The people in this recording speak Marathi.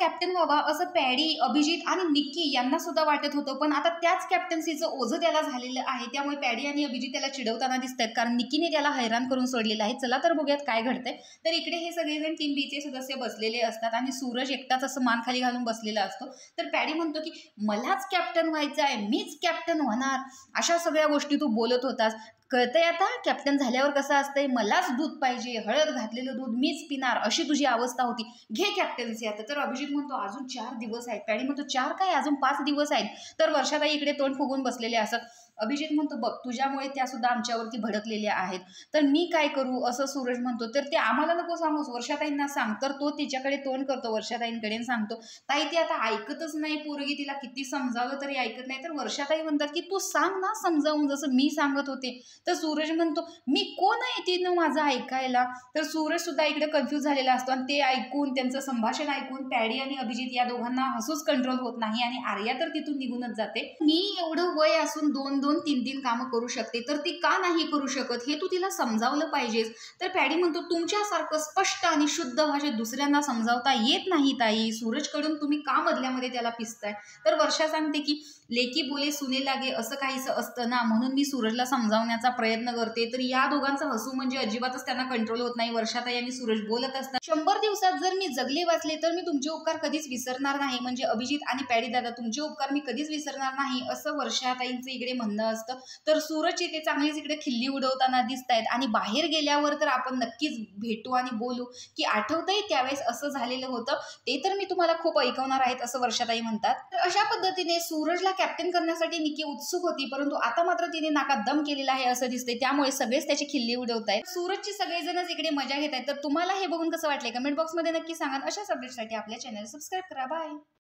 कॅप्टन व्हावा असं पॅडी, अभिजित आणि निक्की यांना सुद्धा वाटत होतं. पण आता त्याच कॅप्टन्सीचं ओझं त्याला झालेलं आहे. त्यामुळे पॅडी आणि अभिजित त्याला चिडवताना दिसतात, कारण निक्कीने त्याला हैराण करून सोडलेलं आहे. चला तर बघूयात काय घडतंय. तर इकडे हे सगळेजण टीम बीचे सदस्य बसलेले असतात आणि सूरज एकटाच असं मान खाली घालून बसलेला असतो. तर पॅडी म्हणतो की मलाच कॅप्टन व्हायचं आहे, मीच कॅप्टन होणार, अशा सगळ्या गोष्टी तू बोलत होतास. कळतंय आता कॅप्टन झाल्यावर कसं असतंय, मलाच दूध पाहिजे, हळद घातलेलं दूध मीच पिणार, अशी तुझी अवस्था होती, घे कॅप्टन्सी आता. तर अभिजित म्हणतो अजून 4 दिवस आहेत. पॅडी म्हणतो 4 काय, अजून 5 दिवस आहेत. तर वर्षाताई इकडे तोंड फुगून बसलेले असत. अभिजित म्हणतो बघ तुझ्यामुळे त्या सुद्धा आमच्यावरती भडकलेल्या आहेत, तर मी काय करू असं सूरज म्हणतो. तर ते आम्हाला नको सांगूस, वर्षाताईंना सांग. तर तो तिच्याकडे तोंड करतो वर्षाताईंकडे सांगतो, ताई ती आता ऐकतच नाही पोरगी, तिला किती समजावलं तरी ऐकत नाही. तर वर्षाताई म्हणतात की तू सांग ना समजावून, जसं मी सांगत होते. तर सूरज म्हणतो मी कोण आहे तिनं माझं ऐकायला. तर सूरज सुद्धा इकडे कन्फ्यूज झालेला असतो आणि ते ऐकून, त्यांचं संभाषण ऐकून पॅडी आणि अभिजित या दोघांना हसूच कंट्रोल होत नाही आणि आर्या तर तिथून निघूनच जाते. मी एवढं वय असून 2-2, 3-3 कामं करू शकते, तर ती का नाही करू शकत, हे तू तिला समजावलं पाहिजेस. तर पॅडी म्हणतो तुमच्यासारखं स्पष्ट आणि शुद्ध भाषेत दुसऱ्यांना समजावता येत नाही ताई, सूरजकडून तुम्ही का मधल्यामध्ये त्याला पिसताय. तर वर्षा सांगते की लेकी बोले सुने लागे असं काहीसं असतं ना, म्हणून मी सूरजला समजावण्याचा प्रयत्न करते. तर या दोघांचं हसू म्हणजे अजिबातच त्यांना कंट्रोल होत नाही. वर्षाताई आणि सूरज बोलत असतात, 100 दिवसात जर मी जगले वाचले तर मी तुमचे उपकार कधीच विसरणार नाही. म्हणजे अभिजित आणि पॅडी दादा तुमचे उपकार मी कधीच विसरणार नाही असं वर्षाताईंचं इकडे म्हणणं असतं. तर सूरजची ते चांगलीच इकडे खिल्ली उडवताना दिसत आहेत आणि बाहेर गेल्यावर तर आपण नक्कीच भेटू आणि बोलू की आठवतंय त्यावेळेस असं झालेलं होतं, ते तर मी तुम्हाला खूप ऐकवणार आहेत असं वर्षाताई म्हणतात. तर अशा पद्धतीने सूरजला कॅप्टन करण्यासाठी निक्की उत्सुक होती, परंतु आता मात्र तिने नाकात दम केलेला आहे असं दिसते. त्यामुळे सगळेच त्याची खिल्ली उडवत आहेत. सूरजची सगळेजणच इकडे मजा घेत आहेत. तर तुम्हाला हे बघून कसं वाटलंय कमेंट बॉक्समध्ये नक्की सांगा. अशाच अपडेटसाठी आपल्या चॅनल सबस्क्राईब करा. बाय.